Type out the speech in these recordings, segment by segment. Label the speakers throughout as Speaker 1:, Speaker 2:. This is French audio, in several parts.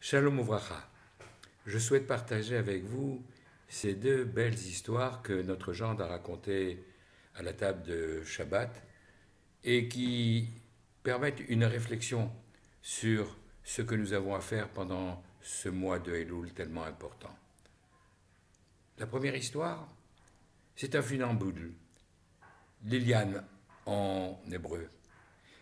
Speaker 1: Shalom Ouvracha. Je souhaite partager avec vous ces deux belles histoires que notre gendre a racontées à la table de Shabbat et qui permettent une réflexion sur ce que nous avons à faire pendant ce mois de Elul tellement important. La première histoire, c'est un funambule, Liliane en hébreu,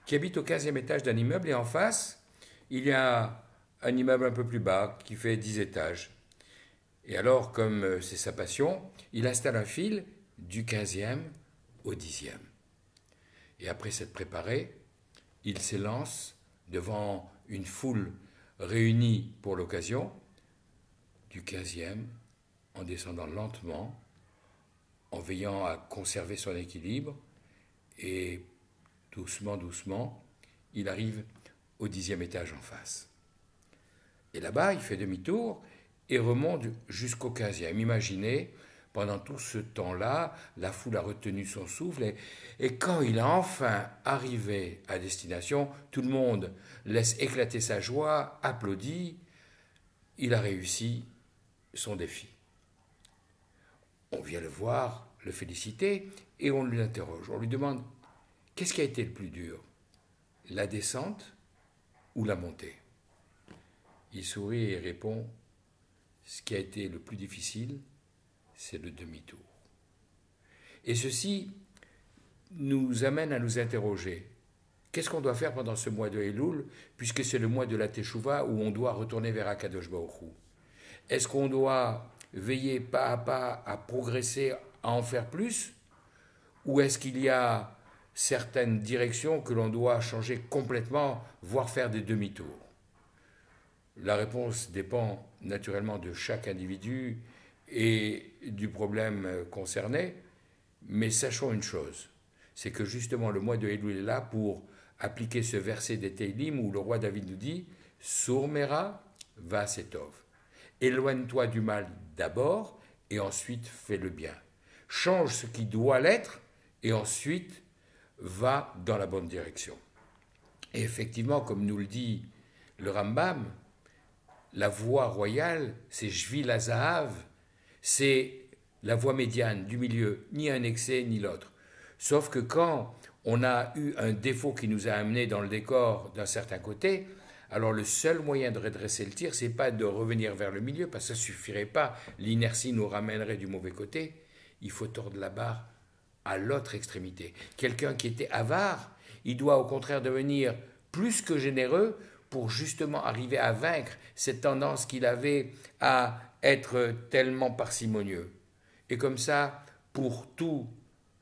Speaker 1: qui habite au 15e étage d'un immeuble et en face, il y a un immeuble un peu plus bas qui fait 10 étages. Et alors, comme c'est sa passion, il installe un fil du 15e au 10e. Et après s'être préparé, il s'élance devant une foule réunie pour l'occasion, du 15e, en descendant lentement, en veillant à conserver son équilibre, et doucement, doucement, il arrive au 10e étage en face. Et là-bas, il fait demi-tour et remonte jusqu'au 15e. Imaginez, pendant tout ce temps-là, la foule a retenu son souffle et quand il est enfin arrivé à destination, tout le monde laisse éclater sa joie, applaudit, il a réussi son défi. On vient le voir, le féliciter et on l'interroge. On lui demande, qu'est-ce qui a été le plus dur, la descente ou la montée? Il sourit et répond, ce qui a été le plus difficile, c'est le demi-tour. Et ceci nous amène à nous interroger. Qu'est-ce qu'on doit faire pendant ce mois de Elul, puisque c'est le mois de la Teshuvah où on doit retourner vers Akadosh Baruch Hu? Est-ce qu'on doit veiller pas à pas à progresser, à en faire plus? Ou est-ce qu'il y a certaines directions que l'on doit changer complètement, voire faire des demi-tours? La réponse dépend naturellement de chaque individu et du problème concerné, mais sachons une chose, c'est que justement le mois de Elul est là pour appliquer ce verset des Teilim où le roi David nous dit « Sourmera va setov ». Éloigne-toi du mal d'abord et ensuite fais le bien. Change ce qui doit l'être et ensuite va dans la bonne direction. Et effectivement, comme nous le dit le Rambam, la voie royale, c'est Shvil HaZahav, c'est la voie médiane du milieu, ni un excès ni l'autre. Sauf que quand on a eu un défaut qui nous a amené dans le décor d'un certain côté, alors le seul moyen de redresser le tir, c'est pas de revenir vers le milieu, parce que ça suffirait pas, l'inertie nous ramènerait du mauvais côté, il faut tordre la barre à l'autre extrémité. Quelqu'un qui était avare, il doit au contraire devenir plus que généreux pour justement arriver à vaincre cette tendance qu'il avait à être tellement parcimonieux. Et comme ça, pour tous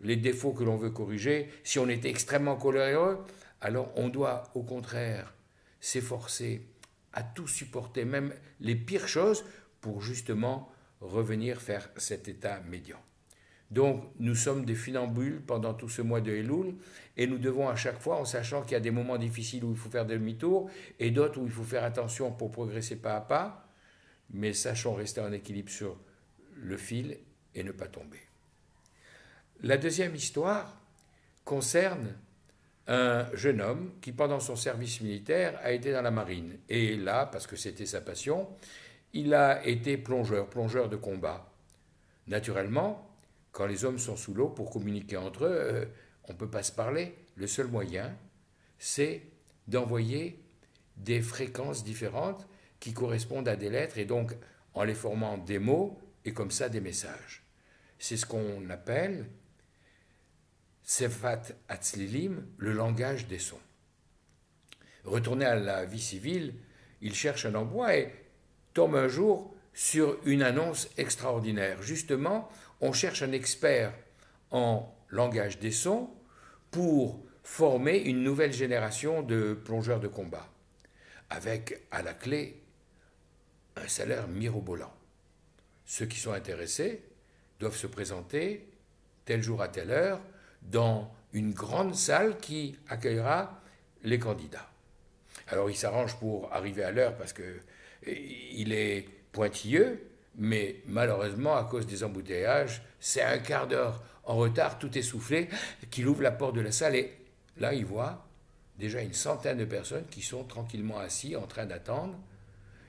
Speaker 1: les défauts que l'on veut corriger, si on était extrêmement coléreux, alors on doit au contraire s'efforcer à tout supporter, même les pires choses, pour justement revenir faire cet état médian. Donc nous sommes des funambules pendant tout ce mois de Elul et nous devons à chaque fois, en sachant qu'il y a des moments difficiles où il faut faire demi-tour et d'autres où il faut faire attention pour progresser pas à pas, mais sachons rester en équilibre sur le fil et ne pas tomber. La deuxième histoire concerne un jeune homme qui, pendant son service militaire, a été dans la marine. Et là, parce que c'était sa passion, il a été plongeur de combat. Naturellement, quand les hommes sont sous l'eau, pour communiquer entre eux, on ne peut pas se parler. Le seul moyen, c'est d'envoyer des fréquences différentes qui correspondent à des lettres et donc en les formant des mots et comme ça des messages. C'est ce qu'on appelle Sefat Hatzlilim, le langage des sons. Retourné à la vie civile, il cherche un emploi et tombe un jour sur une annonce extraordinaire. Justement, on cherche un expert en langage des sons pour former une nouvelle génération de plongeurs de combat, avec à la clé un salaire mirobolant. Ceux qui sont intéressés doivent se présenter tel jour à telle heure dans une grande salle qui accueillera les candidats. Alors il s'arrange pour arriver à l'heure parce qu'il est pointilleux, mais malheureusement, à cause des embouteillages, c'est un quart d'heure en retard, tout essoufflé, qu'il ouvre la porte de la salle et là, il voit déjà une centaine de personnes qui sont tranquillement assis en train d'attendre.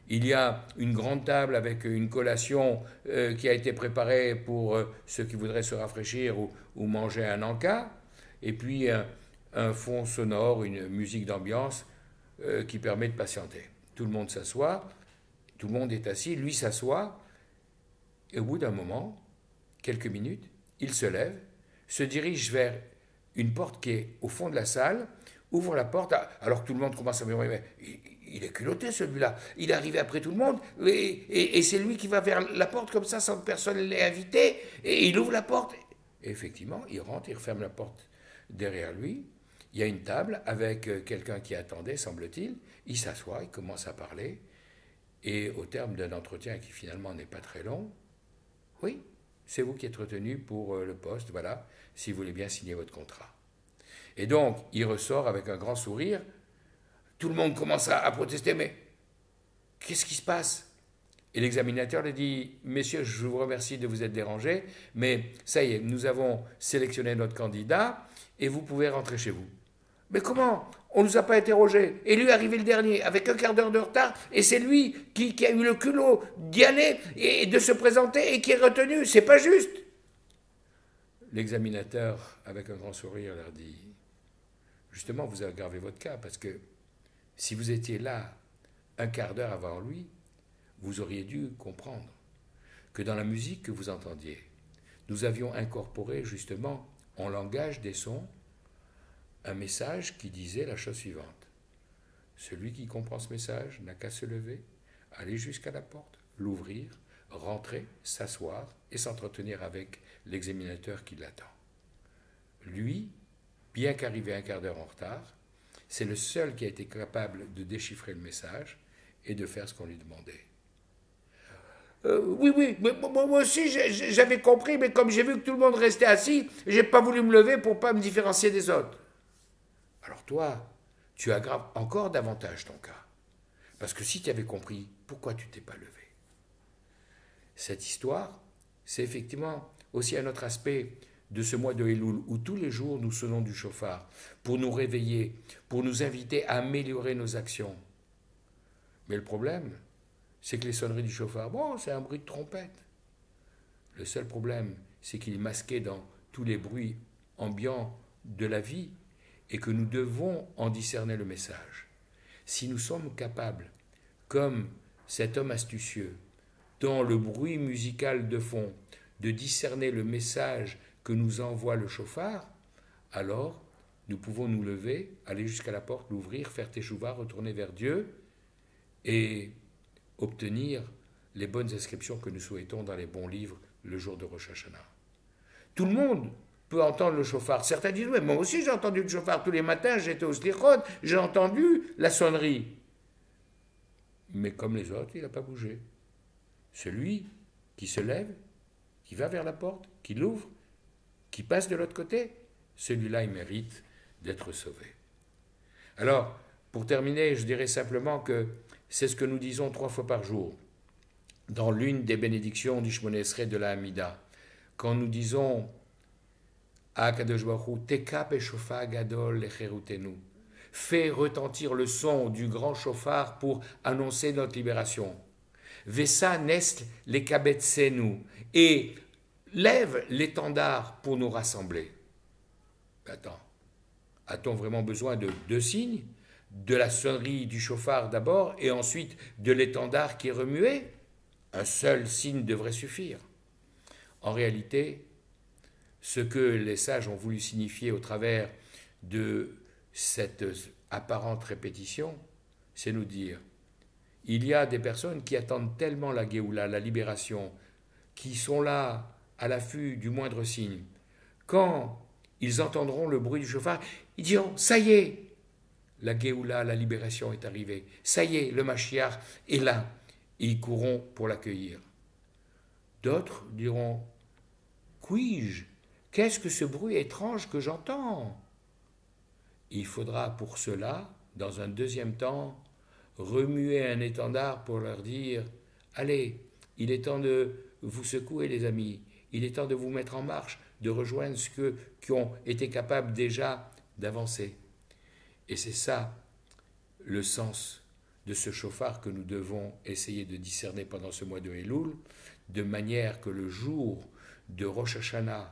Speaker 1: Il y a une grande table avec une collation qui a été préparée pour ceux qui voudraient se rafraîchir ou manger un encas. Et puis un fond sonore, une musique d'ambiance qui permet de patienter. Tout le monde s'assoit, tout le monde est assis, lui s'assoit, et au bout d'un moment, quelques minutes, il se lève, se dirige vers une porte qui est au fond de la salle, ouvre la porte, alors que tout le monde commence à me dire, mais il est culotté celui-là, il est arrivé après tout le monde, et c'est lui qui va vers la porte comme ça sans que personne l'ait invité, et il ouvre la porte. Et effectivement, il rentre, il referme la porte derrière lui, il y a une table avec quelqu'un qui attendait, semble-t-il, il s'assoit, il commence à parler, et au terme d'un entretien qui finalement n'est pas très long, oui, c'est vous qui êtes retenu pour le poste, voilà, si vous voulez bien signer votre contrat. Et donc, il ressort avec un grand sourire, tout le monde commence à protester, mais qu'est-ce qui se passe? Et l'examinateur lui dit, messieurs, je vous remercie de vous être dérangés, mais ça y est, nous avons sélectionné notre candidat et vous pouvez rentrer chez vous. Mais comment? On ne nous a pas interrogés. Et lui est arrivé le dernier, avec un quart d'heure de retard, et c'est lui qui a eu le culot d'y aller et de se présenter et qui est retenu. C'est pas juste. L'examinateur, avec un grand sourire, leur dit, justement, vous avez aggravé votre cas, parce que si vous étiez là un quart d'heure avant lui, vous auriez dû comprendre que dans la musique que vous entendiez, nous avions incorporé justement en langage des sons un message qui disait la chose suivante. Celui qui comprend ce message n'a qu'à se lever, aller jusqu'à la porte, l'ouvrir, rentrer, s'asseoir et s'entretenir avec l'examinateur qui l'attend. Lui, bien qu'arrivé un quart d'heure en retard, c'est le seul qui a été capable de déchiffrer le message et de faire ce qu'on lui demandait. Oui, mais moi aussi j'avais compris, mais comme j'ai vu que tout le monde restait assis, j'ai pas voulu me lever pour pas me différencier des autres. Alors toi, tu aggraves encore davantage ton cas. Parce que si tu avais compris, pourquoi tu t'es pas levé? Cette histoire, c'est effectivement aussi un autre aspect de ce mois de Elul, où tous les jours nous sonnons du chauffard, pour nous réveiller, pour nous inviter à améliorer nos actions. Mais le problème, c'est que les sonneries du chauffard, bon, c'est un bruit de trompette. Le seul problème, c'est qu'il est masqué dans tous les bruits ambiants de la vie et que nous devons en discerner le message. Si nous sommes capables, comme cet homme astucieux, dans le bruit musical de fond, de discerner le message que nous envoie le chauffard, alors nous pouvons nous lever, aller jusqu'à la porte, l'ouvrir, faire teshuva, retourner vers Dieu et obtenir les bonnes inscriptions que nous souhaitons dans les bons livres le jour de Rosh Hashanah. Tout le monde peut entendre le chauffard. Certains disent, oui, moi aussi j'ai entendu le chauffard tous les matins, j'étais au slichot, j'ai entendu la sonnerie. Mais comme les autres, il n'a pas bougé. Celui qui se lève, qui va vers la porte, qui l'ouvre, qui passe de l'autre côté, celui-là, il mérite d'être sauvé. Alors, pour terminer, je dirais simplement que c'est ce que nous disons 3 fois par jour, dans l'une des bénédictions du Shmoneh Esrei de la Hamida, quand nous disons à Kadosh Baruch Hu, Teka b'shofar gadol lecherutenu, fais retentir le son du grand chauffard pour annoncer notre libération. Vesa nest lekabetsenu, et lève l'étendard pour nous rassembler. Attends, a-t-on vraiment besoin de 2 signes? De la sonnerie du chauffard d'abord et ensuite de l'étendard qui est remué? Un seul signe devrait suffire. En réalité, ce que les sages ont voulu signifier au travers de cette apparente répétition, c'est nous dire, il y a des personnes qui attendent tellement la Géoula, la libération, qui sont là à l'affût du moindre signe. Quand ils entendront le bruit du chauffard, ils diront, ça y est, la Géoula, la libération est arrivée. Ça y est, le Mashiach est là. Et ils courront pour l'accueillir. D'autres diront, puis-je? Qu'est-ce que ce bruit étrange que j'entends? Il faudra pour cela, dans un deuxième temps, remuer un étendard pour leur dire, allez, il est temps de vous secouer les amis, il est temps de vous mettre en marche, de rejoindre ceux qui ont été capables déjà d'avancer. Et c'est ça le sens de ce chauffard que nous devons essayer de discerner pendant ce mois de Elul, de manière que le jour de Rosh Hashanah,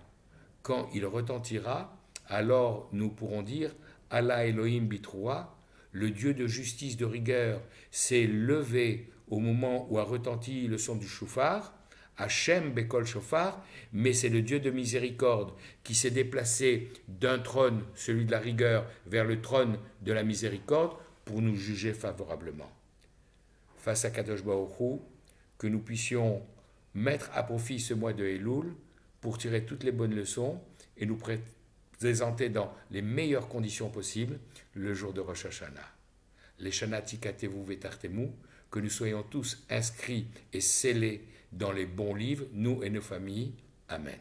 Speaker 1: quand il retentira, alors nous pourrons dire Allah Elohim Bitroua, le Dieu de justice, de rigueur, s'est levé au moment où a retenti le son du chauffard, Hachem Bekol Shofar, mais c'est le Dieu de miséricorde qui s'est déplacé d'un trône, celui de la rigueur, vers le trône de la miséricorde pour nous juger favorablement. Face à Kadosh Baruch Hu, que nous puissions mettre à profit ce mois de Elul pour tirer toutes les bonnes leçons et nous présenter dans les meilleures conditions possibles le jour de Rosh Hashanah. Les Shana Tikatevu Vetartemu, que nous soyons tous inscrits et scellés dans les bons livres, nous et nos familles. Amen.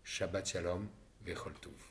Speaker 1: Shabbat Shalom, Vechol Tov.